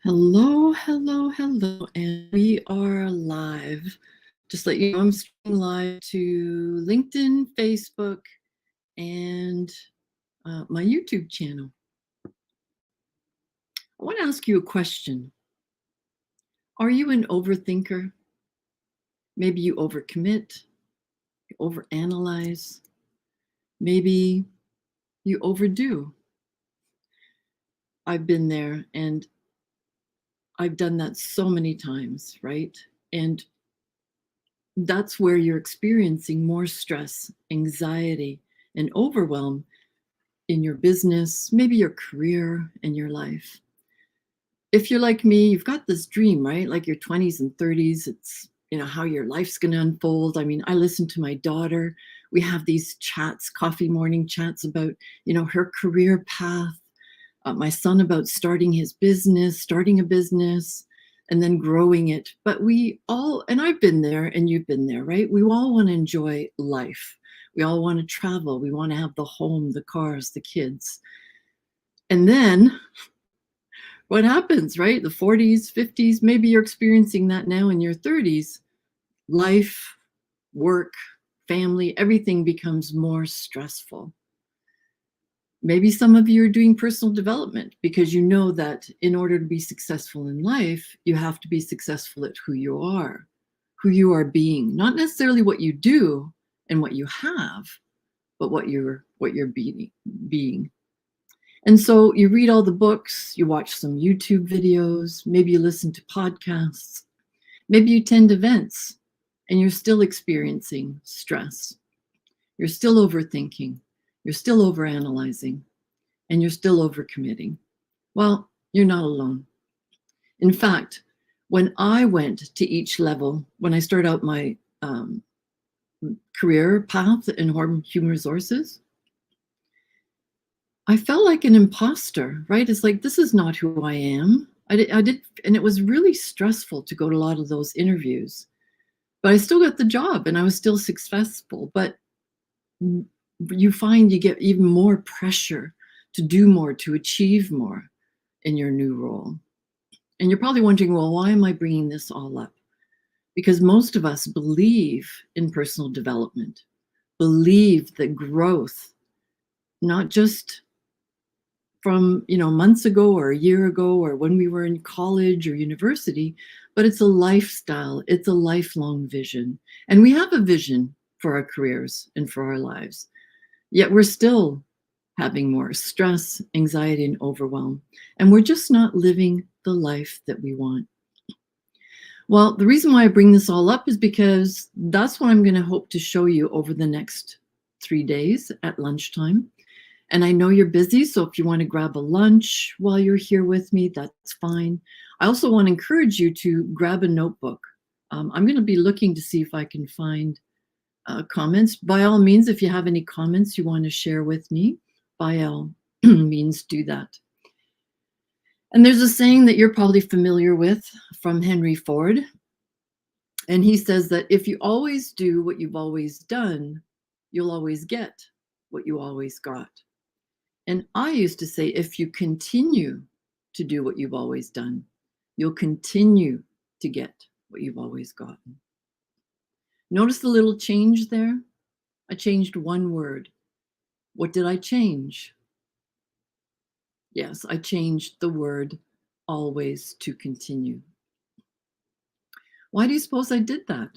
Hello, hello, hello, and we are live. Just let you know, I'm streaming live to LinkedIn, Facebook, and my YouTube channel. I want to ask you a question. Are you an overthinker? Maybe you overcommit, you overanalyze, maybe you overdo. I've been there and I've done that so many times, right? And that's where you're experiencing more stress, anxiety, and overwhelm in your business, maybe your career and your life. If you're like me, you've got this dream, right? Like your 20s and 30s, it's, how your life's going to unfold. I mean, I listen to my daughter. We have these chats, coffee morning chats about, her career path. My son about starting a business, and then growing it. But we all, and I've been there and you've been there, right? We all want to enjoy life. We all want to travel. We want to have the home, the cars, the kids. And then what happens, right? The 40s, 50s, maybe you're experiencing that now in your 30s. Life, work, family, everything becomes more stressful. Maybe some of you are doing personal development because you know that in order to be successful in life, you have to be successful at who you are being, not necessarily what you do and what you have, but what you're being. And so you read all the books, you watch some YouTube videos, maybe you listen to podcasts, maybe you attend events and you're still experiencing stress. You're still overthinking. You're still overanalyzing, and you're still overcommitting. Well, you're not alone. In fact, when I went to each level, when I started out my career path in human resources, I felt like an imposter, right? It's like, this is not who I am. I did, and it was really stressful to go to a lot of those interviews. But I still got the job and I was still successful. But you find you get even more pressure to do more, to achieve more in your new role. And you're probably wondering, well, why am I bringing this all up? Because most of us believe in personal development, believe that growth, not just from months ago or a year ago or when we were in college or university, but it's a lifestyle, it's a lifelong vision. And we have a vision for our careers and for our lives. Yet we're still having more stress, anxiety, and overwhelm. And we're just not living the life that we want. Well, the reason why I bring this all up is because that's what I'm going to hope to show you over the next 3 days at lunchtime. And I know you're busy, so if you want to grab a lunch while you're here with me, that's fine. I also want to encourage you to grab a notebook. I'm going to be looking to see if I can find comments. By all means, if you have any comments you want to share with me, by all means, do that. And there's a saying that you're probably familiar with from Henry Ford. And he says that if you always do what you've always done, you'll always get what you always got. And I used to say, if you continue to do what you've always done, you'll continue to get what you've always gotten. Notice the little change there? I changed one word. What did I change? Yes, I changed the word always to continue. Why do you suppose I did that?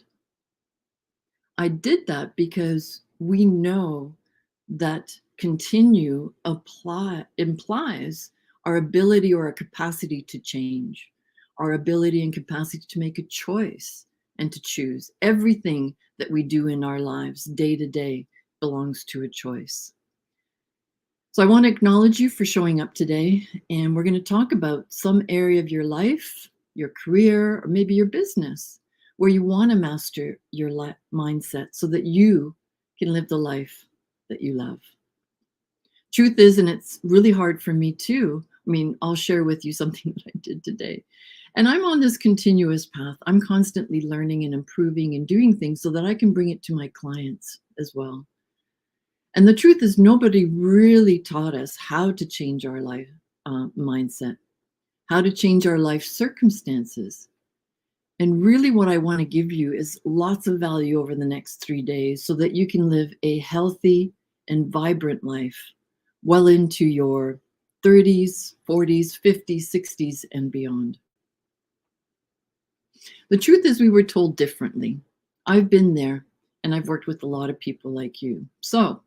I did that because we know that continue implies our ability or our capacity to change, our ability and capacity to make a choice and to choose. Everything that we do in our lives day to day belongs to a choice. So I want to acknowledge you for showing up today, and we're going to talk about some area of your life, your career, or maybe your business where you want to master your mindset so that you can live the life that you love. Truth is, and it's really hard for me too. I mean, I'll share with you something that I did today. And I'm on this continuous path. I'm constantly learning and improving and doing things so that I can bring it to my clients as well. And the truth is, nobody really taught us how to change our life mindset, how to change our life circumstances. And really what I want to give you is lots of value over the next 3 days so that you can live a healthy and vibrant life well into your 30s, 40s, 50s, 60s, and beyond. The truth is we were told differently. I've been there, and I've worked with a lot of people like you. So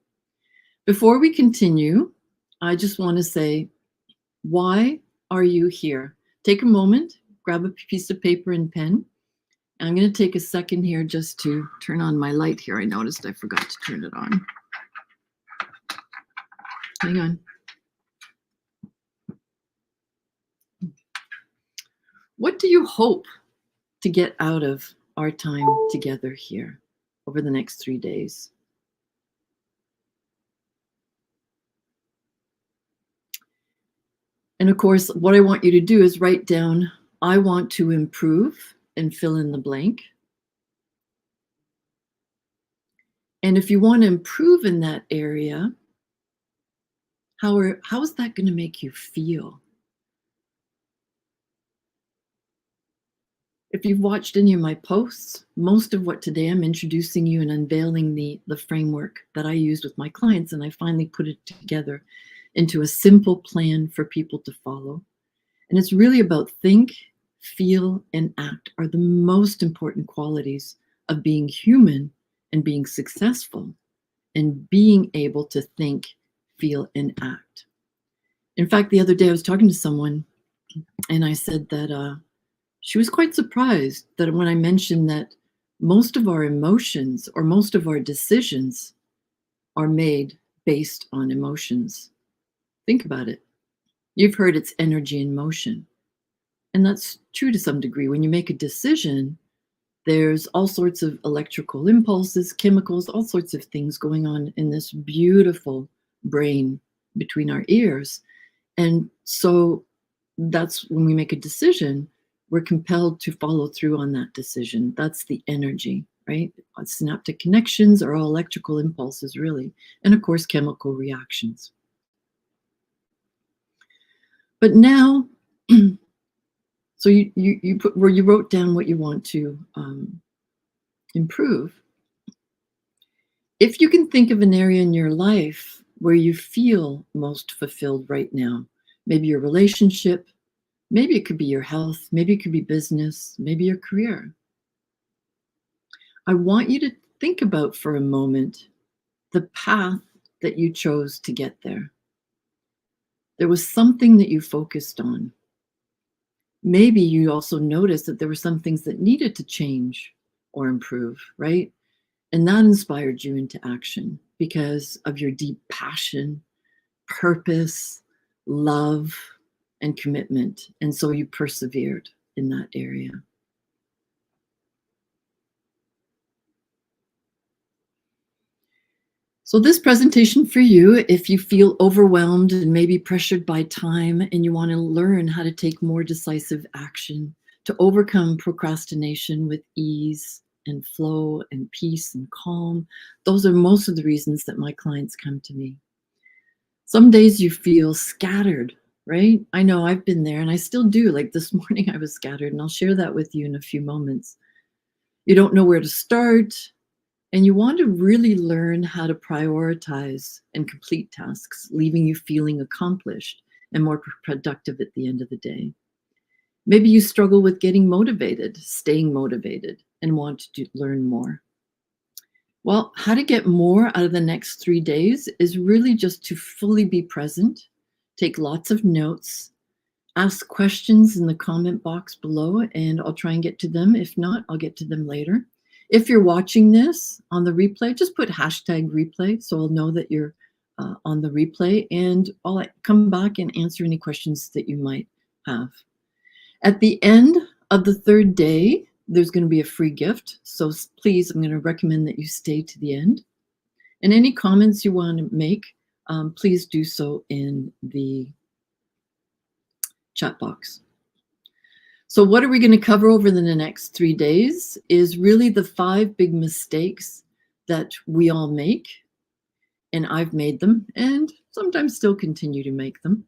before we continue, I just want to say, why are you here? Take a moment, grab a piece of paper and pen. I'm going to take a second here just to turn on my light here. I noticed I forgot to turn it on. Hang on. What do you hope to get out of our time together here over the next 3 days? And of course, what I want you to do is write down, I want to improve, and fill in the blank. And if you want to improve in that area, how is that going to make you feel? If you've watched any of my posts, most of what today I'm introducing you and unveiling the framework that I use with my clients, and I finally put it together into a simple plan for people to follow. And it's really about think, feel, and act are the most important qualities of being human and being successful, and being able to think, feel, and act. In fact, the other day I was talking to someone and I said that she was quite surprised that when I mentioned that most of our emotions or most of our decisions are made based on emotions. Think about it. You've heard it's energy in motion. And that's true to some degree. When you make a decision, there's all sorts of electrical impulses, chemicals, all sorts of things going on in this beautiful brain between our ears. And so that's when we make a decision, we're compelled to follow through on that decision. That's the energy, right? Synaptic connections are all electrical impulses, really. And of course, chemical reactions. But now, so you put where you wrote down what you want to improve. If you can think of an area in your life where you feel most fulfilled right now, maybe your relationship, maybe it could be your health, maybe it could be business, maybe your career. I want you to think about for a moment the path that you chose to get there. There was something that you focused on. Maybe you also noticed that there were some things that needed to change or improve, right? And that inspired you into action because of your deep passion, purpose, love, and commitment. And so you persevered in that area. So this presentation for you, if you feel overwhelmed and maybe pressured by time and you want to learn how to take more decisive action to overcome procrastination with ease and flow and peace and calm, those are most of the reasons that my clients come to me. Some days you feel scattered, right? I know I've been there and I still do. Like this morning I was scattered, and I'll share that with you in a few moments. You don't know where to start. And you want to really learn how to prioritize and complete tasks, leaving you feeling accomplished and more productive at the end of the day. Maybe you struggle with getting motivated, staying motivated, and want to learn more. Well, how to get more out of the next 3 days is really just to fully be present, take lots of notes, ask questions in the comment box below, and I'll try and get to them. If not, I'll get to them later. If you're watching this on the replay, just put #replay so I'll know that you're on the replay, and I'll come back and answer any questions that you might have. At the end of the 3rd day, there's going to be a free gift. So please, I'm going to recommend that you stay to the end. And any comments you want to make, please do so in the chat box. So what are we going to cover over the next 3 days is really the 5 big mistakes that we all make. And I've made them and sometimes still continue to make them.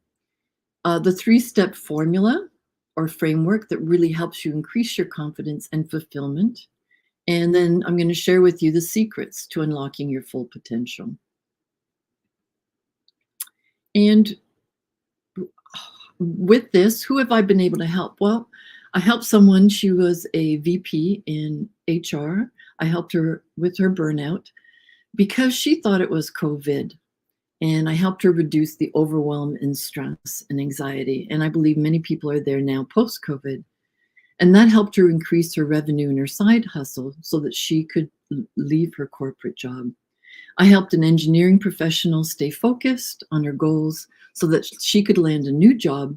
The 3-step formula or framework that really helps you increase your confidence and fulfillment. And then I'm going to share with you the secrets to unlocking your full potential. And with this, who have I been able to help? Well, I helped someone. She was a VP in HR. I helped her with her burnout because she thought it was COVID. And I helped her reduce the overwhelm and stress and anxiety. And I believe many people are there now post-COVID. And that helped her increase her revenue in her side hustle so that she could leave her corporate job. I helped an engineering professional stay focused on her goals so that she could land a new job.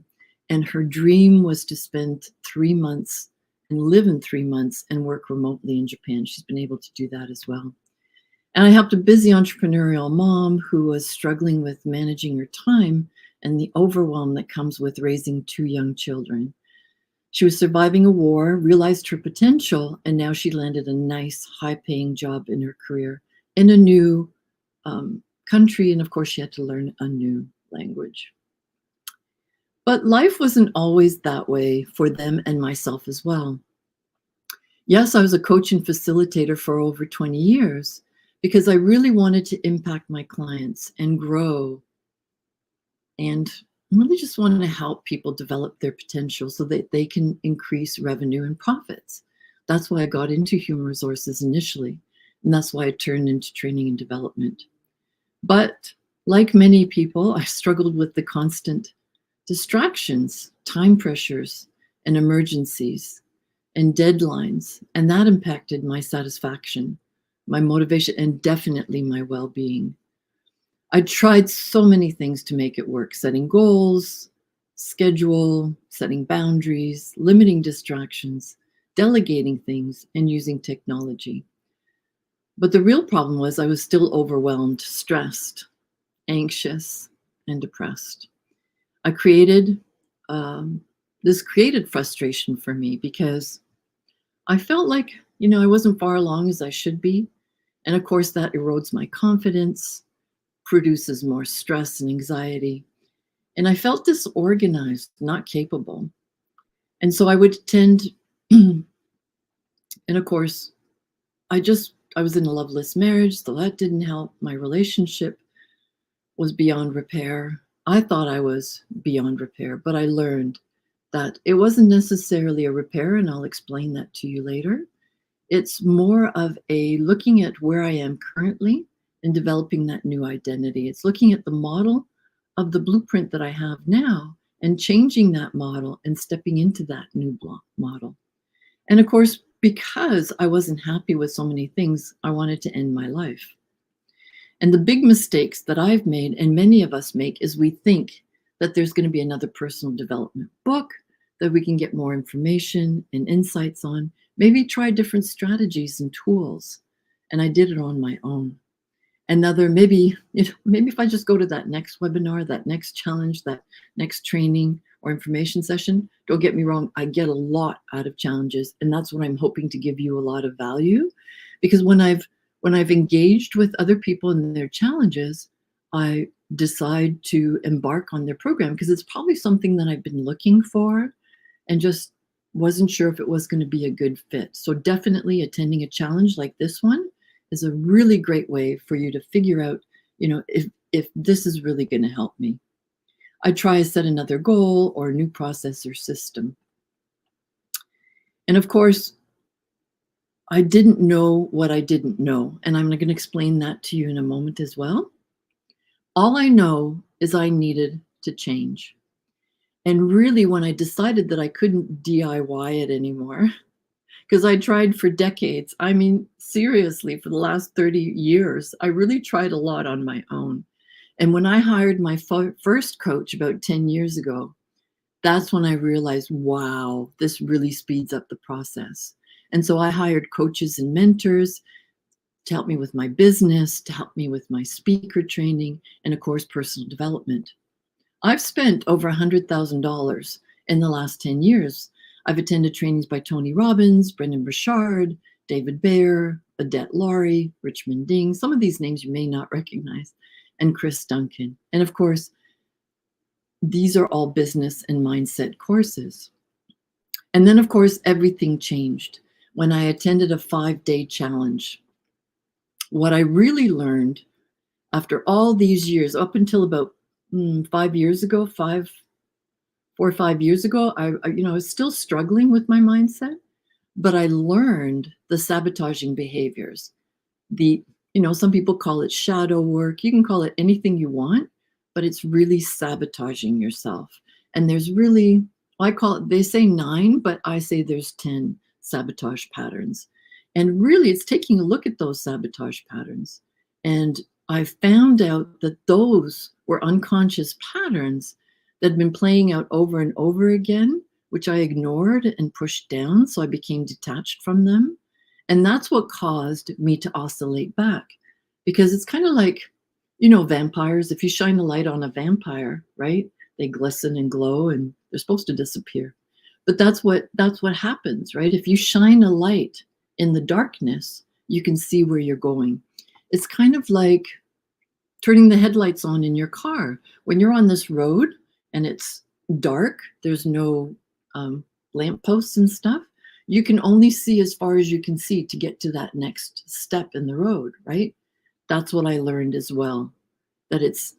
And her dream was to spend 3 months and live in 3 months and work remotely in Japan. She's been able to do that as well. And I helped a busy entrepreneurial mom who was struggling with managing her time and the overwhelm that comes with raising 2 young children. She was surviving a war, realized her potential, and now she landed a nice, high-paying job in her career in a new country. And of course, she had to learn a new language. But life wasn't always that way for them and myself as well. Yes, I was a coach and facilitator for over 20 years because I really wanted to impact my clients and grow, and really just wanted to help people develop their potential so that they can increase revenue and profits. That's why I got into human resources initially, and that's why I turned into training and development. But like many people, I struggled with the constant distractions, time pressures, and emergencies and deadlines, and that impacted my satisfaction, my motivation, and definitely my well-being. I tried so many things to make it work: setting goals, schedule, setting boundaries, limiting distractions, delegating things, and using technology. But the real problem was I was still overwhelmed, stressed, anxious, and depressed. I created, this created frustration for me because I felt like, I wasn't far along as I should be. And of course, that erodes my confidence, produces more stress and anxiety. And I felt disorganized, not capable. And so I would tend, and of course, I was in a loveless marriage, so that didn't help. My relationship was beyond repair. I thought I was beyond repair, but I learned that it wasn't necessarily a repair, and I'll explain that to you later. It's more of a looking at where I am currently and developing that new identity. It's looking at the model of the blueprint that I have now and changing that model and stepping into that new model. And of course, because I wasn't happy with so many things, I wanted to end my life. And the big mistakes that I've made, and many of us make, is we think that there's going to be another personal development book that we can get more information and insights on, maybe try different strategies and tools. And I did it on my own. Maybe if I just go to that next webinar, that next challenge, that next training or information session, don't get me wrong, I get a lot out of challenges. And that's what I'm hoping to give you a lot of value. Because when I've engaged with other people in their challenges, I decide to embark on their program because it's probably something that I've been looking for and just wasn't sure if it was going to be a good fit. So definitely attending a challenge like this one is a really great way for you to figure out, if this is really going to help me. I try to set another goal or a new process or system. And of course, I didn't know what I didn't know. And I'm going to explain that to you in a moment as well. All I know is I needed to change. And really, when I decided that I couldn't DIY it anymore, because I tried for decades, seriously, for the last 30 years, I really tried a lot on my own. And when I hired my first coach about 10 years ago, that's when I realized, wow, this really speeds up the process. And so I hired coaches and mentors to help me with my business, to help me with my speaker training, and of course, personal development. I've spent over $100,000 in the last 10 years. I've attended trainings by Tony Robbins, Brendan Burchard, David Bayer, Adette Laurie, Richmond Ding. Some of these names you may not recognize, and Chris Duncan. And of course, these are all business and mindset courses. And then, of course, everything changed when I attended a 5-day challenge. What I really learned after all these years, up until about 5 years ago, 4 or 5 years ago, I was still struggling with my mindset, but I learned the sabotaging behaviors. Some people call it shadow work. You can call it anything you want, but it's really sabotaging yourself. And there's really, I call it, they say 9, but I say there's 10 sabotage patterns. And really, it's taking a look at those sabotage patterns. And I found out that those were unconscious patterns that had been playing out over and over again, which I ignored and pushed down. So I became detached from them. And that's what caused me to oscillate back. Because it's kind of like, vampires. If you shine a light on a vampire, right? They glisten and glow and they're supposed to disappear. But that's what happens, right? If you shine a light in the darkness, you can see where you're going. It's kind of like turning the headlights on in your car. When you're on this road and it's dark, there's no lampposts and stuff, you can only see as far as you can see to get to that next step in the road, right? That's what I learned as well. That's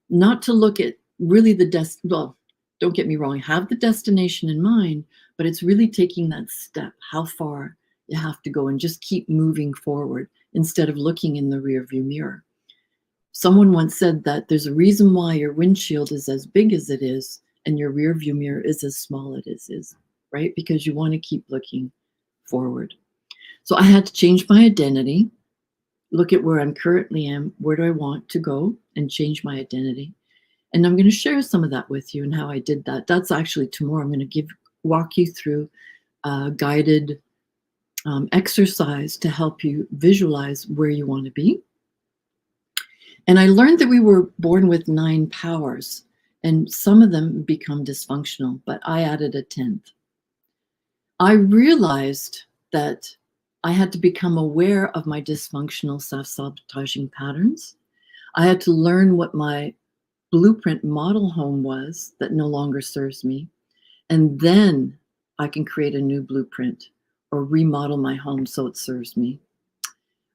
not to look at really well, don't get me wrong, have the destination in mind, but it's really taking that step, how far you have to go, and just keep moving forward instead of looking in the rearview mirror. Someone once said that there's a reason why your windshield is as big as it is and your rearview mirror is as small as it is, right? Because you want to keep looking forward. So I had to change my identity, look at where I'm currently am, where do I want to go, and change my identity. And I'm going to share some of that with you and how I did that. That's actually tomorrow. I'm going to walk you through a guided exercise to help you visualize where you want to be. And I learned that we were born with 9 powers, and some of them become dysfunctional, but I added a 10th. I realized that I had to become aware of my dysfunctional self-sabotaging patterns. I had to learn what my blueprint model home was that no longer serves me. And then I can create a new blueprint or remodel my home so it serves me.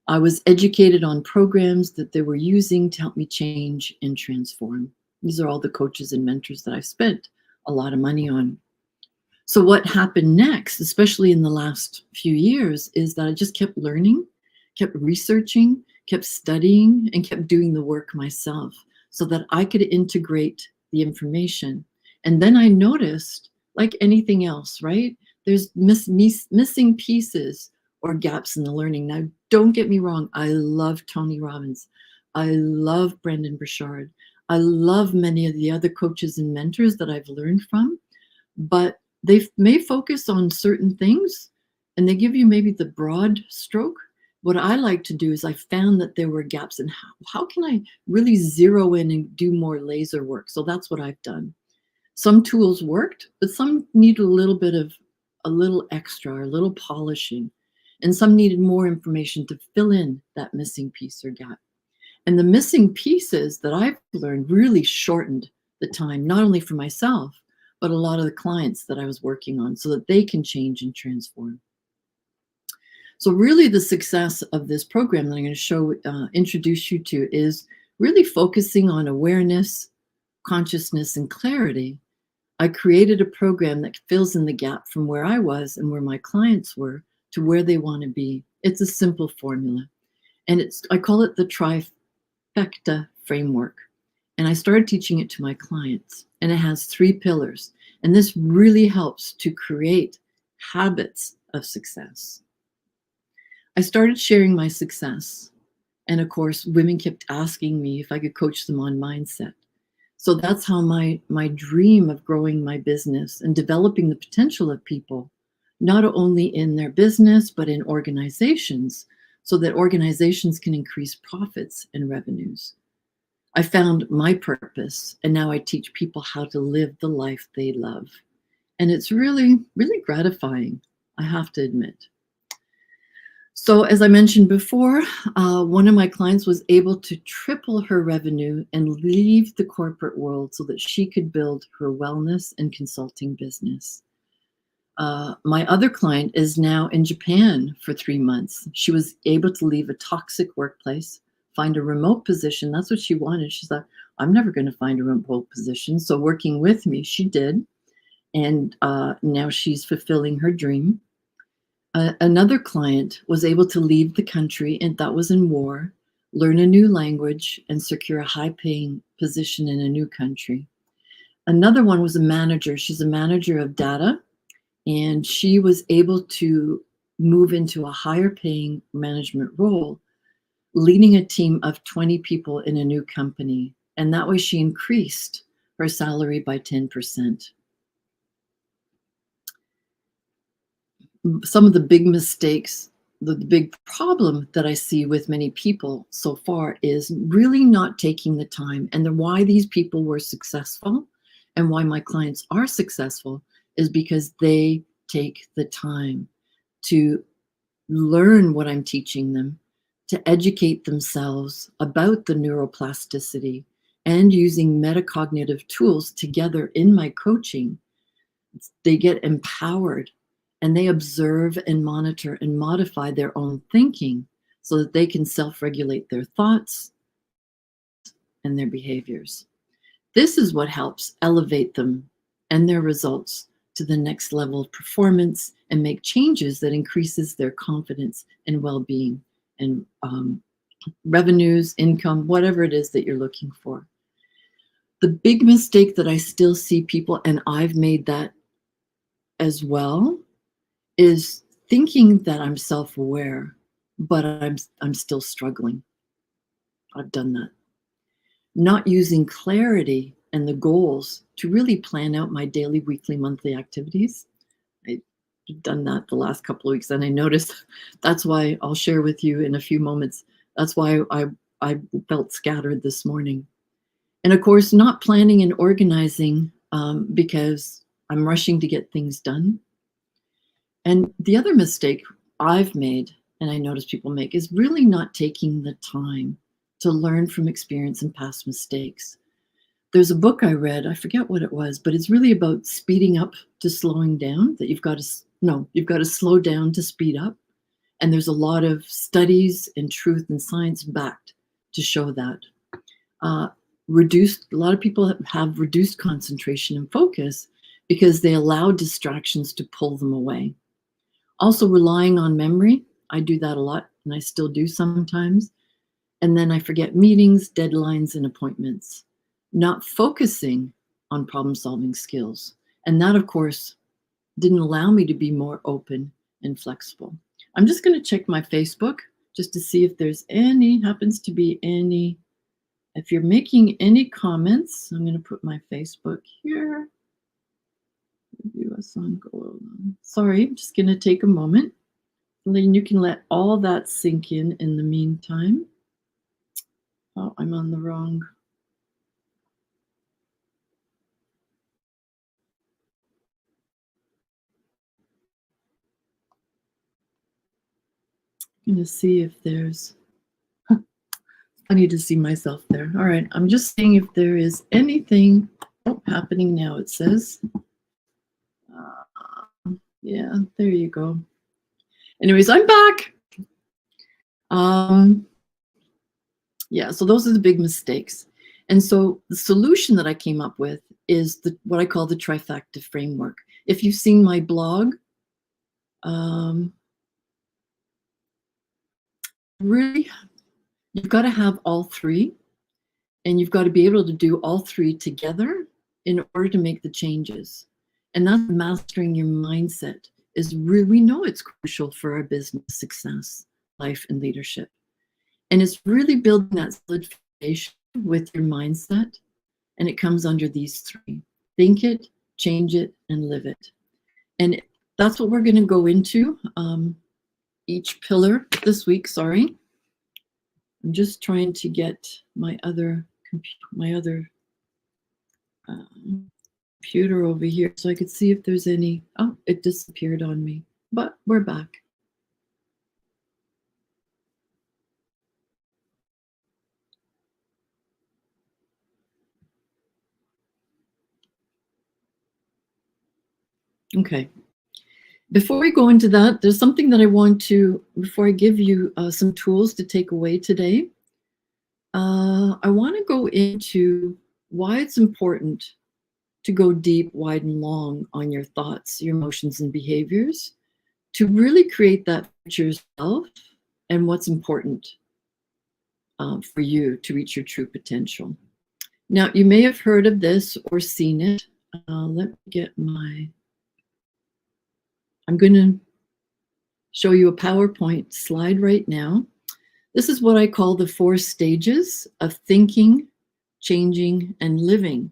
I was educated on programs that they were using to help me change and transform. These are all the coaches and mentors that I've spent a lot of money on. So what happened next, especially in the last few years, is that I just kept learning, kept researching, kept studying, and kept doing the work myself so that I could integrate the information. And then I noticed, like anything else, right? There's missing pieces or gaps in the learning. Now, don't get me wrong. I love Tony Robbins. I love Brendon Burchard. I love many of the other coaches and mentors that I've learned from, but they may focus on certain things and they give you maybe the broad stroke. What I like to do is I found that there were gaps in how can I really zero in and do more laser work? So that's what I've done. Some tools worked, but some need a little extra or a little polishing. And some needed more information to fill in that missing piece or gap. And the missing pieces that I've learned really shortened the time, not only for myself, but a lot of the clients that I was working on so that they can change and transform. So really the success of this program that I'm going to introduce you to is really focusing on awareness, consciousness, and clarity. I created a program that fills in the gap from where I was and where my clients were to where they want to be. It's a simple formula. And I call it the Trifecta framework. And I started teaching it to my clients. And it has 3 pillars. And this really helps to create habits of success. I started sharing my success. And of course, women kept asking me if I could coach them on mindset. So that's how my dream of growing my business and developing the potential of people, not only in their business, but in organizations, so that organizations can increase profits and revenues. I found my purpose, and now I teach people how to live the life they love. And it's really, really gratifying, I have to admit. So as I mentioned before, one of my clients was able to triple her revenue and leave the corporate world so that she could build her wellness and consulting business. My other client is now in Japan for 3 months. She was able to leave a toxic workplace, find a remote position. That's what she wanted. She's like, I'm never going to find a remote position. So working with me, she did. And now she's fulfilling her dream. Another client was able to leave the country, and that was in war, learn a new language, and secure a high paying position in a new country. Another one was a manager. She's a manager of data, and she was able to move into a higher paying management role, leading a team of 20 people in a new company. And that way she increased her salary by 10%. Some of the big mistakes, the big problem that I see with many people so far is really not taking the time. And why these people were successful and why my clients are successful is because they take the time to learn what I'm teaching them, to educate themselves about the neuroplasticity, and using metacognitive tools together in my coaching. They get empowered and they observe and monitor and modify their own thinking so that they can self-regulate their thoughts and their behaviors. This is what helps elevate them and their results to the next level of performance and make changes that increases their confidence and well-being and revenues, income, whatever it is that you're looking for. The big mistake that I still see people, and I've made that as well, is thinking that I'm self-aware, but I'm still struggling. I've done that. Not using clarity and the goals to really plan out my daily, weekly, monthly activities. I've done that the last couple of weeks, and I noticed that's why I'll share with you in a few moments. That's why I felt scattered this morning. And of course, not planning and organizing because I'm rushing to get things done. And the other mistake I've made, and I notice people make, is really not taking the time to learn from experience and past mistakes. There's a book I read, I forget what it was, but it's really about speeding up to slowing down, that you've got to slow down to speed up. And there's a lot of studies and truth and science backed to show that. A lot of people have reduced concentration and focus because they allow distractions to pull them away. Also relying on memory. I do that a lot, and I still do sometimes. And then I forget meetings, deadlines, and appointments. Not focusing on problem-solving skills. And that, of course, didn't allow me to be more open and flexible. I'm just going to check my Facebook just to see if there's happens to be any. If you're making any comments, I'm going to put my Facebook here. Review us on gold. Sorry, I'm just going to take a moment. And then you can let all that sink in the meantime. Oh, I'm on the wrong. I'm going to see if there's. I need to see myself there. All right, I'm just seeing if there is anything happening now, it says. Yeah, there you go. Anyways, I'm back. Yeah, so those are the big mistakes. And so the solution that I came up with is what I call the Trifecta framework. If you've seen my blog, really, you've got to have all three, and you've got to be able to do all three together in order to make the changes. And that's mastering your mindset is really, we know it's crucial for our business success, life, and leadership. And it's really building that solid foundation with your mindset. And it comes under these three: think it, change it, and live it. And that's what we're going to go into each pillar this week. Sorry. I'm just trying to get my other computer over here so I could see if there's any. Oh, it disappeared on me, but we're back. Okay. Before we go into that, there's something that I want to, before I give you some tools to take away today, I want to go into why it's important to go deep, wide, and long on your thoughts, your emotions, and behaviors to really create that future self and what's important for you to reach your true potential. Now, you may have heard of this or seen it. Let me get my, I'm going to show you a PowerPoint slide right now. This is what I call the 4 stages of thinking, changing, and living.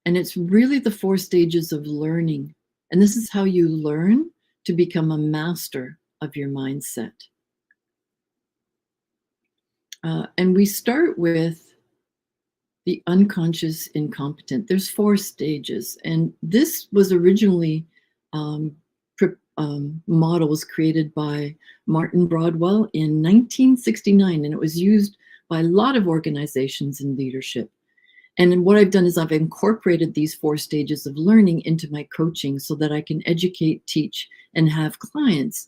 And it's really the 4 stages of learning. And this is how you learn to become a master of your mindset. And we start with the unconscious incompetent. There's 4 stages. And this was originally model was created by Martin Broadwell in 1969, and it was used by a lot of organizations in leadership. And what I've done is I've incorporated these 4 stages of learning into my coaching so that I can educate, teach, and have clients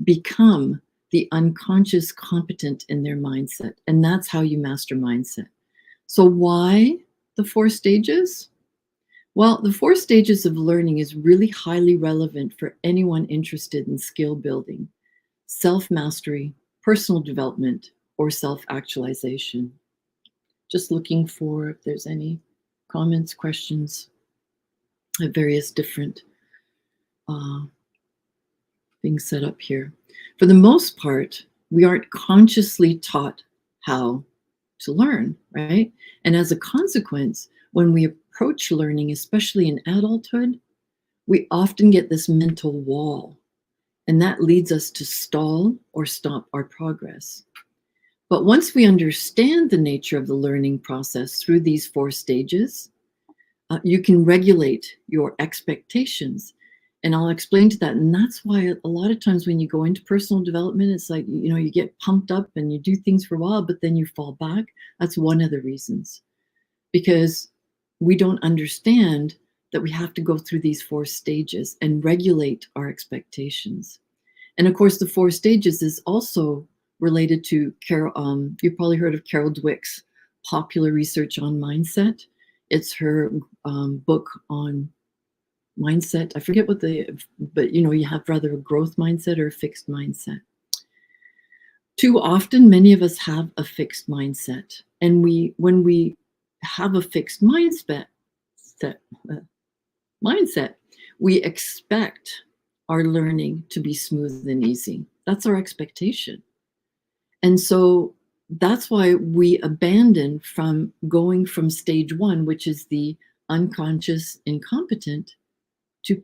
become the unconscious competent in their mindset. And that's how you master mindset. So why the 4 stages? Well, the 4 stages of learning is really highly relevant for anyone interested in skill building, self-mastery, personal development, or self-actualization. Just looking for if there's any comments, questions at various different things set up here. For the most part, we aren't consciously taught how to learn, right? And as a consequence, when we approach learning, especially in adulthood, we often get this mental wall, and that leads us to stall or stop our progress. But once we understand the nature of the learning process through these 4 stages, you can regulate your expectations. And I'll explain to that. And that's why a lot of times when you go into personal development, it's like, you know, you get pumped up and you do things for a while, but then you fall back. That's one of the reasons. Because we don't understand that we have to go through these 4 stages and regulate our expectations. And of course, the 4 stages is also related to Carol. You've probably heard of Carol Dweck's popular research on mindset. It's her book on mindset. I forget what but you know, you have rather a growth mindset or a fixed mindset. Too often, many of us have a fixed mindset. And when we have a fixed mindset, we expect our learning to be smooth and easy. That's our expectation. And so that's why we abandon from going from stage 1, which is the unconscious incompetent, to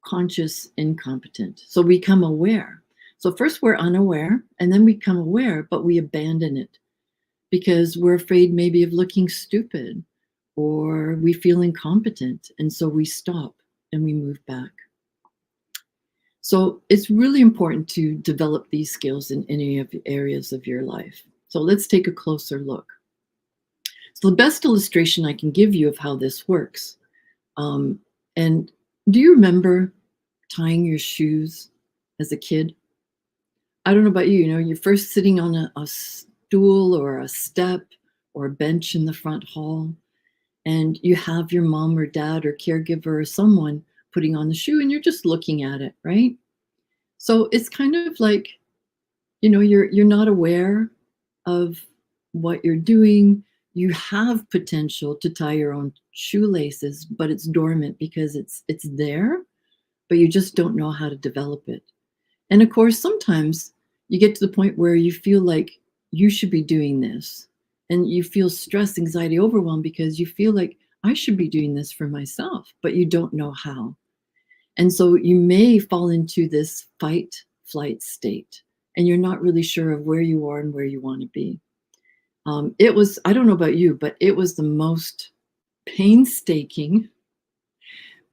conscious incompetent. So we become aware. So first we're unaware, and then we become aware, but we abandon it because we're afraid maybe of looking stupid, or we feel incompetent. And so we stop and we move back. So it's really important to develop these skills in any of the areas of your life. So let's take a closer look. So the best illustration I can give you of how this works. And do you remember tying your shoes as a kid? I don't know about you, you know, you're first sitting on a stool or a step or a bench in the front hall, and you have your mom or dad or caregiver or someone putting on the shoe, and you're just looking at it, right? So it's kind of like, you know, you're not aware of what you're doing. You have potential to tie your own shoelaces, but it's dormant because it's there, but you just don't know how to develop it. And of course, sometimes you get to the point where you feel like you should be doing this, and you feel stress, anxiety, overwhelm because you feel like I should be doing this for myself, but you don't know how. And so you may fall into this fight flight state, and you're not really sure of where you are and where you want to be. It was, I don't know about you, but it was the most painstaking,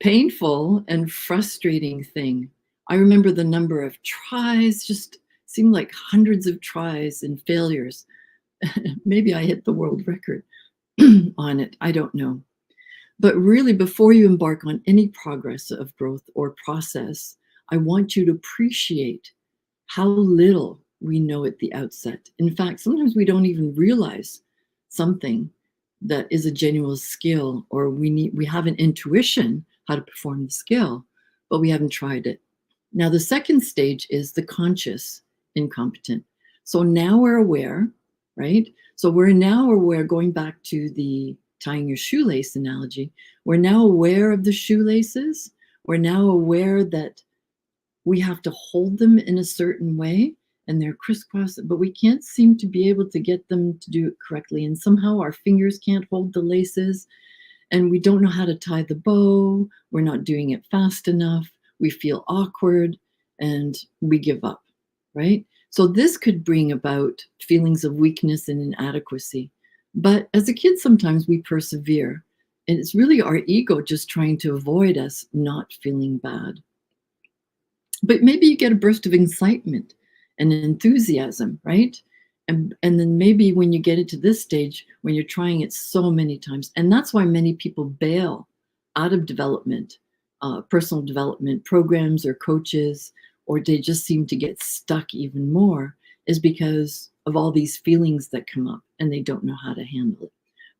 painful, and frustrating thing. I remember the number of tries, just seemed like hundreds of tries and failures. Maybe I hit the world record on it. I don't know. But really, before you embark on any progress of growth or process, I want you to appreciate how little we know at the outset. In fact, sometimes we don't even realize something that is a genuine skill, or we have an intuition how to perform the skill, but we haven't tried it. Now, the second stage is the conscious incompetent. So now we're aware, right? So we're now aware, going back to the tying your shoelace analogy, we're now aware of the shoelaces. We're now aware that we have to hold them in a certain way and they're crisscrossed, but we can't seem to be able to get them to do it correctly. And somehow our fingers can't hold the laces and we don't know how to tie the bow. We're not doing it fast enough. We feel awkward and we give up, right? So this could bring about feelings of weakness and inadequacy. But as a kid, sometimes we persevere. And it's really our ego just trying to avoid us not feeling bad. But maybe you get a burst of excitement and enthusiasm, right? And then maybe when you get into this stage, when you're trying it so many times, and that's why many people bail out of development, personal development programs or coaches, or they just seem to get stuck even more, is because of all these feelings that come up and they don't know how to handle it.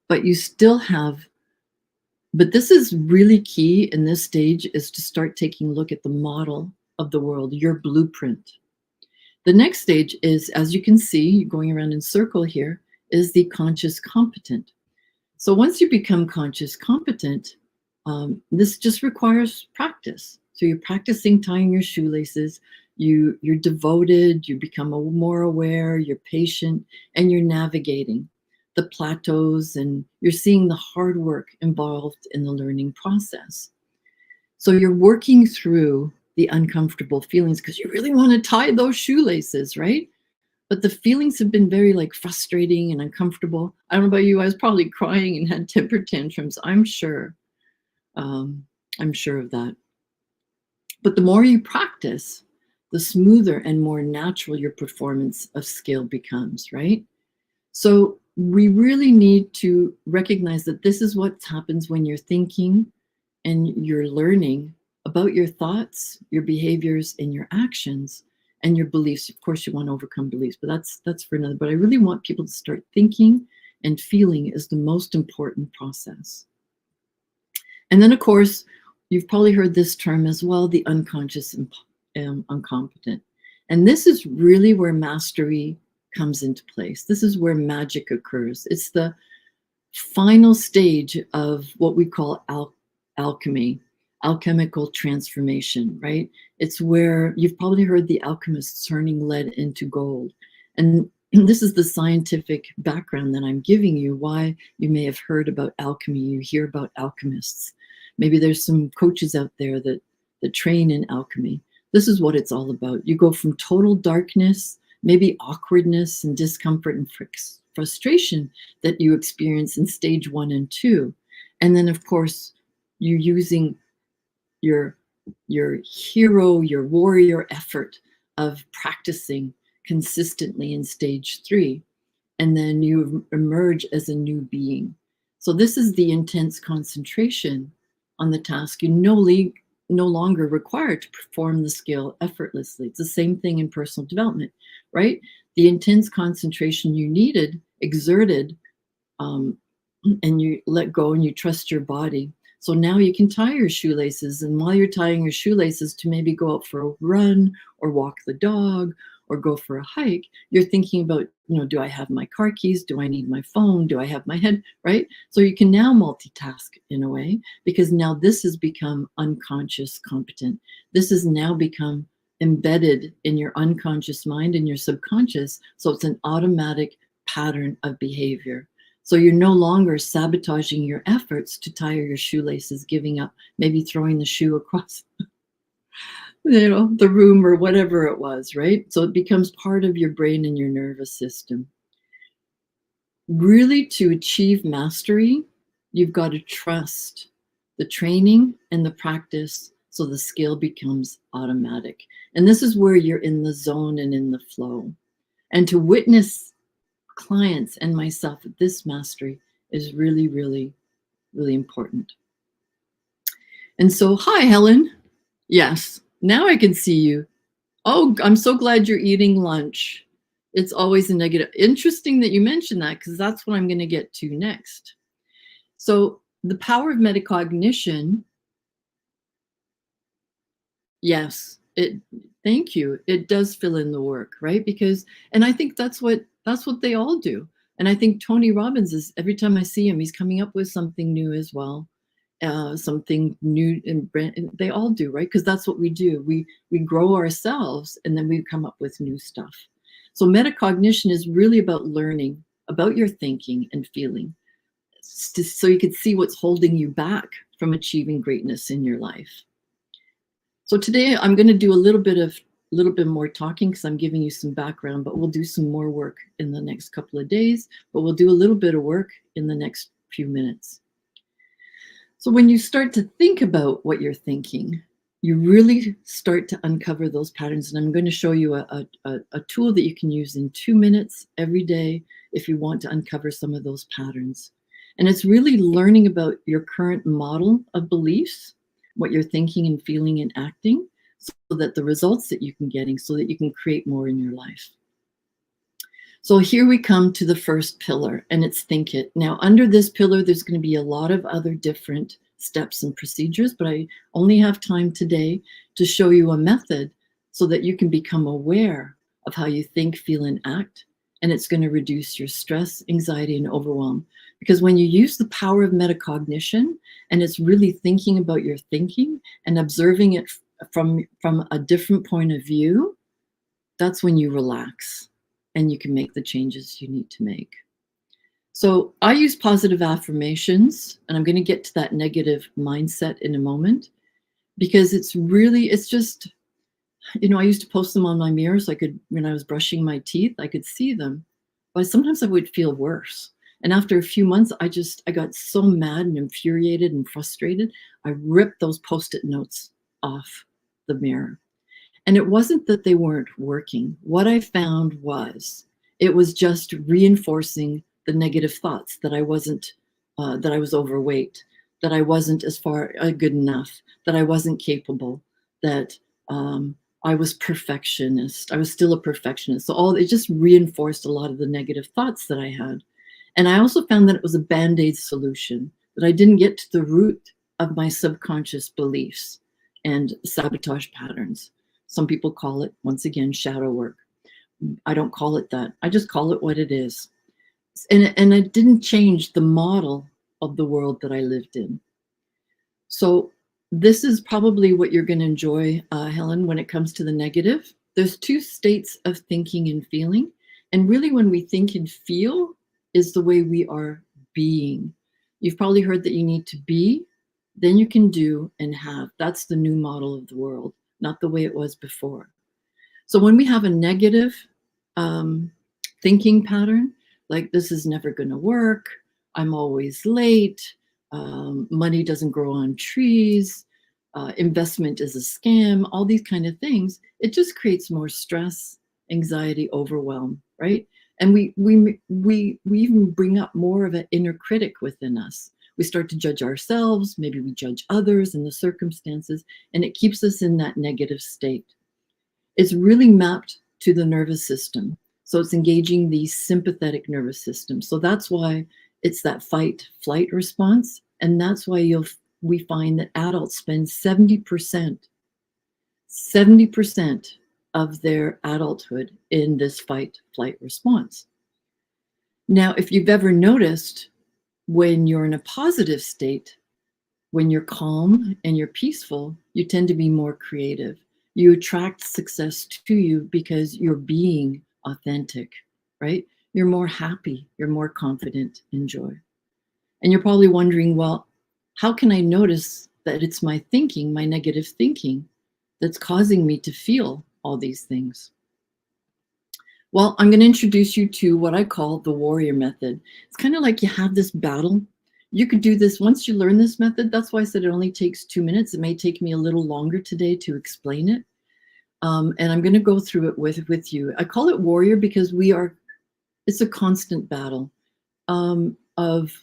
But you still have, but this is really key in this stage, is to start taking a look at the model of the world, your blueprint. The next stage is, as you can see, going around in circle here, is the conscious competent. So once you become conscious competent, this just requires practice. So you're practicing tying your shoelaces, you're devoted, you become more aware, you're patient, and you're navigating the plateaus, and you're seeing the hard work involved in the learning process. So you're working through the uncomfortable feelings because you really want to tie those shoelaces, right? But the feelings have been very frustrating and uncomfortable. I don't know about you, I was probably crying and had temper tantrums, I'm sure. I'm sure of that. But the more you practice, the smoother and more natural your performance of skill becomes, right? So we really need to recognize that this is what happens when you're thinking and you're learning about your thoughts, your behaviors, and your actions, and your beliefs. Of course, you want to overcome beliefs, but that's for another. But I really want people to start thinking and feeling is the most important process. And then, of course, you've probably heard this term as well, the unconscious incompetent. And this is really where mastery comes into place. This is where magic occurs. It's the final stage of what we call alchemy, alchemical transformation, right? It's where you've probably heard the alchemists turning lead into gold. And this is the scientific background that I'm giving you, why you may have heard about alchemy. You hear about alchemists. Maybe there's some coaches out there that train in alchemy. This is what it's all about. You go from total darkness, maybe awkwardness and discomfort and frustration that you experience in stage 1 and 2. And then, of course, you're using your hero, your warrior effort of practicing consistently in stage 3. And then you emerge as a new being. So this is the intense concentration on the task. You no longer required to perform the skill effortlessly. It's the same thing in personal development, right? The intense concentration you needed, exerted, and you let go and you trust your body. So now you can tie your shoelaces, and while you're tying your shoelaces to maybe go out for a run or walk the dog or go for a hike, you're thinking about, do I have my car keys? Do I need my phone? Do I have my head, right? So you can now multitask in a way, because now this has become unconscious competent. This has now become embedded in your unconscious mind and your subconscious. So it's an automatic pattern of behavior. So you're no longer sabotaging your efforts to tie your shoelaces, giving up, maybe throwing the shoe across the room or whatever it was, right? So it becomes part of your brain and your nervous system. Really, to achieve mastery, you've got to trust the training and the practice so the skill becomes automatic. And this is where you're in the zone and in the flow. And to witness clients and myself at this mastery is really, really, really important. And so, hi, Helen. Yes. Now I can see you. Oh, I'm so glad you're eating lunch. It's always a negative. Interesting that you mentioned that, because that's what I'm going to get to next. So the power of metacognition, yes, thank you. It does fill in the work, right? Because, and I think that's what they all do. And I think Tony Robbins is, every time I see him, he's coming up with something new as well. Something new, and they all do, right? Because that's what we do. We grow ourselves, and then we come up with new stuff. So metacognition is really about learning about your thinking and feeling, so you can see what's holding you back from achieving greatness in your life. So today I'm going to do a little bit more talking, because I'm giving you some background, but we'll do some more work in the next couple of days, but we'll do a little bit of work in the next few minutes. So when you start to think about what you're thinking, you really start to uncover those patterns. And I'm going to show you a tool that you can use in 2 minutes every day if you want to uncover some of those patterns. And it's really learning about your current model of beliefs, what you're thinking and feeling and acting, so that the results that you can getting, so that you can create more in your life. So here we come to the first pillar, and it's think it. Now, under this pillar, there's going to be a lot of other different steps and procedures, but I only have time today to show you a method so that you can become aware of how you think, feel, and act. And it's going to reduce your stress, anxiety, and overwhelm. Because when you use the power of metacognition, and it's really thinking about your thinking and observing it from a different point of view, that's when you relax and you can make the changes you need to make. So I use positive affirmations, and I'm going to get to that negative mindset in a moment, because it's just, I used to post them on my mirror so I could, when I was brushing my teeth, I could see them. But sometimes I would feel worse. And after a few months, I got so mad and infuriated and frustrated, I ripped those Post-it notes off the mirror. And it wasn't that they weren't working. What I found was it was just reinforcing the negative thoughts that I wasn't, that I was overweight, that I wasn't good enough, that I wasn't capable, that I was perfectionist. I was still a perfectionist. So it just reinforced a lot of the negative thoughts that I had. And I also found that it was a Band-Aid solution, that I didn't get to the root of my subconscious beliefs and sabotage patterns. Some people call it, once again, shadow work. I don't call it that. I just call it what it is. And it didn't change the model of the world that I lived in. So this is probably what you're going to enjoy, Helen, when it comes to the negative. There's 2 states of thinking and feeling. And really, when we think and feel is the way we are being. You've probably heard that you need to be, then you can do and have. That's the new model of the world, not the way it was before. So when we have a negative thinking pattern, like this is never going to work, I'm always late, money doesn't grow on trees, investment is a scam, all these kind of things, it just creates more stress, anxiety, overwhelm, right? And we even bring up more of an inner critic within us. We start to judge ourselves, maybe we judge others and the circumstances, and it keeps us in that negative state. It's really mapped to the nervous system. So it's engaging the sympathetic nervous system. So that's why it's that fight-flight response. And that's why we find that adults spend 70% of their adulthood in this fight-flight response. Now, if you've ever noticed, when you're in a positive state, when you're calm and you're peaceful, you tend to be more creative. You attract success to you because you're being authentic, right? You're more happy, you're more confident in joy. And you're probably wondering, well, how can I notice that it's my thinking, my negative thinking, that's causing me to feel all these things? Well, I'm going to introduce you to what I call the warrior method. It's kind of like you have this battle. You could do this once you learn this method. That's why I said it only takes 2 minutes. It may take me a little longer today to explain it. And I'm going to go through it with you. I call it warrior because it's a constant battle of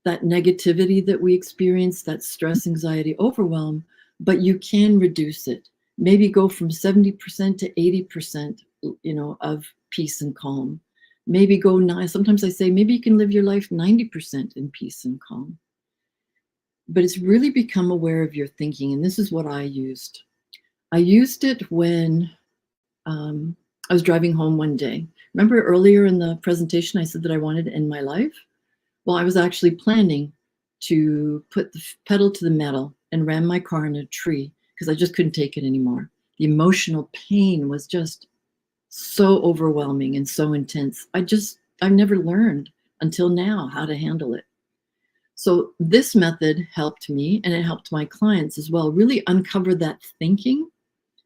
that negativity that we experience, that stress, anxiety, overwhelm, but you can reduce it. Maybe go from 70% to 80%, of peace and calm. Maybe go nine. Sometimes I say maybe you can live your life 90% in peace and calm. But it's really become aware of your thinking. And this is what I used. I used it when I was driving home one day. Remember earlier in the presentation, I said that I wanted to end my life? Well, I was actually planning to put the pedal to the metal and ram my car in a tree because I just couldn't take it anymore. The emotional pain was just so overwhelming and so intense. I've never learned until now how to handle it. So this method helped me, and it helped my clients as well, really uncover that thinking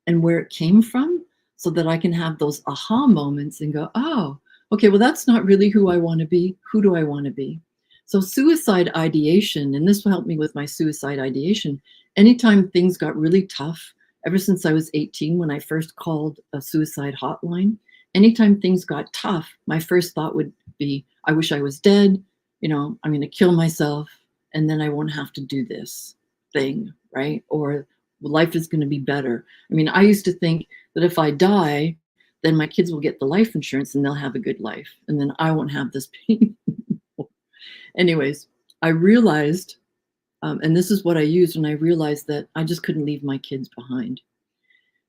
and where it came from so that I can have those aha moments and go, oh, okay, well, that's not really who I want to be. Who do I want to be? So suicide ideation, and this will help me with my suicide ideation. Anytime things got really tough, ever since I was 18, when I first called a suicide hotline, anytime things got tough, my first thought would be, I wish I was dead. I'm going to kill myself, and then I won't have to do this thing, right? Or life is going to be better. I mean, I used to think that if I die, then my kids will get the life insurance and they'll have a good life. And then I won't have this pain. Anyways, I realized, and this is what I used when I realized that I just couldn't leave my kids behind.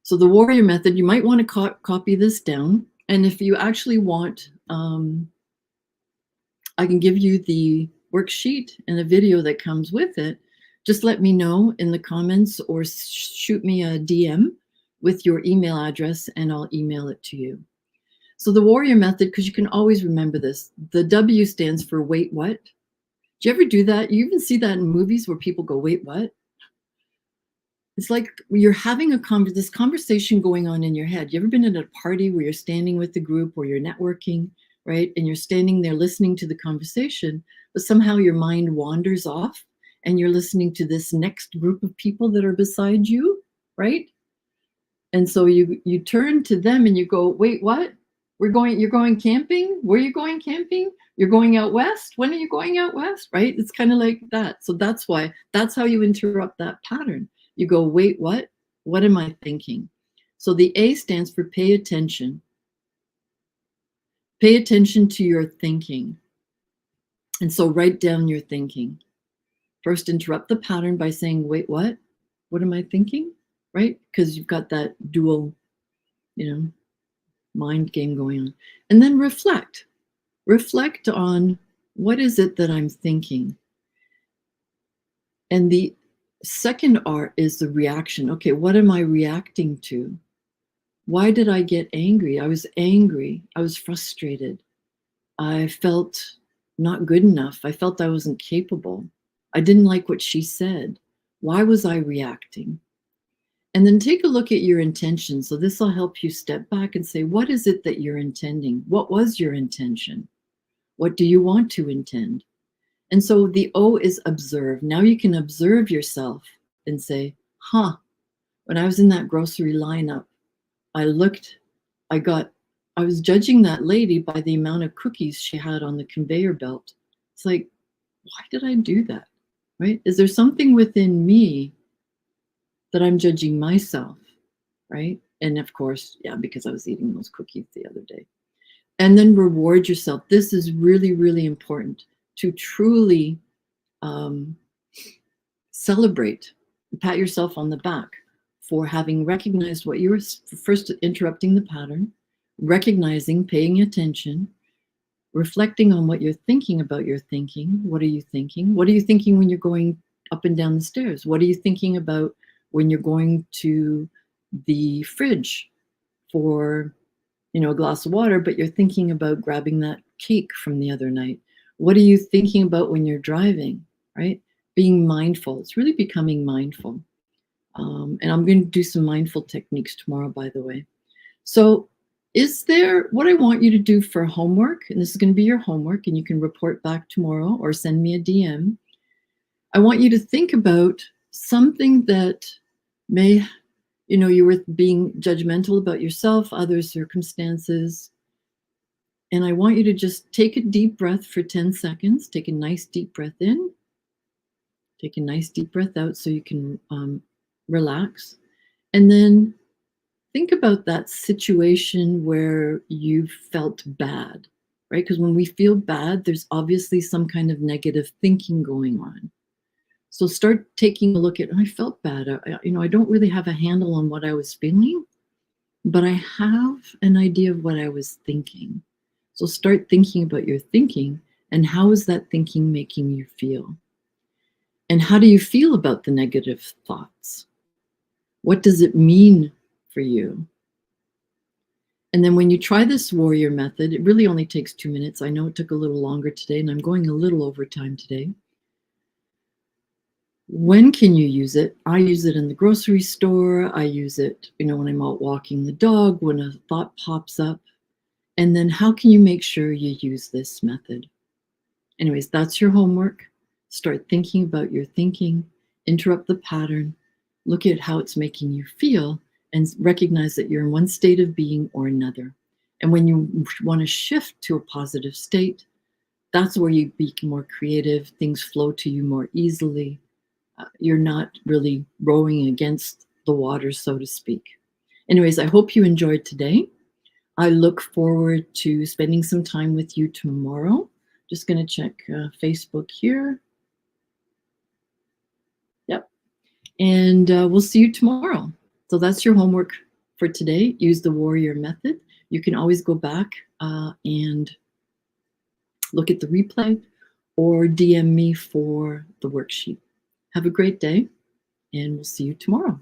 So the warrior method, you might want to copy this down. And if you actually want, I can give you the worksheet and a video that comes with it. Just let me know in the comments or shoot me a DM with your email address and I'll email it to you. So the warrior method, because you can always remember this, the W stands for wait, what? Do you ever do that? You even see that in movies where people go, wait, what? It's like you're having this conversation going on in your head. You ever been at a party where you're standing with the group or you're networking, right? And you're standing there listening to the conversation, but somehow your mind wanders off and you're listening to this next group of people that are beside you, right? And so you turn to them and you go, wait, what? You're going camping? Where are you going camping? You're going out west? When are you going out west? Right? It's kind of like that. So that's how you interrupt that pattern. You go, wait, what? What am I thinking? So the A stands for pay attention. Pay attention to your thinking. And so write down your thinking. First, interrupt the pattern by saying, wait, what? What am I thinking? Right? Because you've got that dual, mind game going on. And then reflect. Reflect on what is it that I'm thinking. And the second R is the reaction. Okay, what am I reacting to? Why did I get angry? I was angry. I was frustrated. I felt not good enough. I felt I wasn't capable. I didn't like what she said. Why was I reacting? And then take a look at your intention. So this will help you step back and say, what is it that you're intending? What was your intention? What do you want to intend? And so the O is observe. Now you can observe yourself and say, when I was in that grocery lineup, I was judging that lady by the amount of cookies she had on the conveyor belt. It's like, why did I do that? Right? Is there something within me that I'm judging myself? Right? And of course, yeah, because I was eating those cookies the other day. And then reward yourself. This is really, really important to truly celebrate, pat yourself on the back for having recognized what you were first interrupting the pattern, recognizing, paying attention, reflecting on what you're thinking about your thinking. What are you thinking? What are you thinking when you're going up and down the stairs? What are you thinking about when you're going to the fridge for, a glass of water, but you're thinking about grabbing that cake from the other night? What are you thinking about when you're driving, right? Being mindful. It's really becoming mindful. And I'm going to do some mindful techniques tomorrow, by the way. So what I want you to do for homework, and this is going to be your homework, and you can report back tomorrow or send me a DM. I want you to think about something that may, you were being judgmental about yourself, other circumstances. And I want you to just take a deep breath for 10 seconds. Take a nice deep breath in. Take a nice deep breath out so you can relax, and then think about that situation where you felt bad, right? Because when we feel bad, there's obviously some kind of negative thinking going on. So start taking a look at, I felt bad. I don't really have a handle on what I was feeling, but I have an idea of what I was thinking. So start thinking about your thinking and how is that thinking making you feel? And how do you feel about the negative thoughts? What does it mean for you? And then when you try this warrior method, it really only takes 2 minutes. I know it took a little longer today, and I'm going a little over time today. When can you use it? I use it in the grocery store. I use it, when I'm out walking the dog, when a thought pops up. And then how can you make sure you use this method? Anyways, that's your homework. Start thinking about your thinking, interrupt the pattern, look at how it's making you feel, and recognize that you're in one state of being or another. And when you want to shift to a positive state, that's where you be more creative, things flow to you more easily. You're not really rowing against the water, so to speak. Anyways, I hope you enjoyed today. I look forward to spending some time with you tomorrow. Just going to check Facebook here. Yep. And we'll see you tomorrow. So that's your homework for today. Use the warrior method. You can always go back and look at the replay or DM me for the worksheet. Have a great day, and we'll see you tomorrow.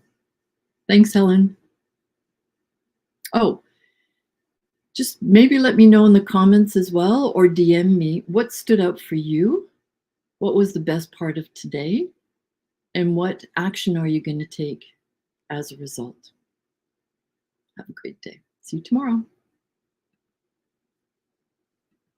Thanks, Helen. Oh, just maybe let me know in the comments as well, or DM me what stood out for you. What was the best part of today? And what action are you going to take as a result? Have a great day. See you tomorrow.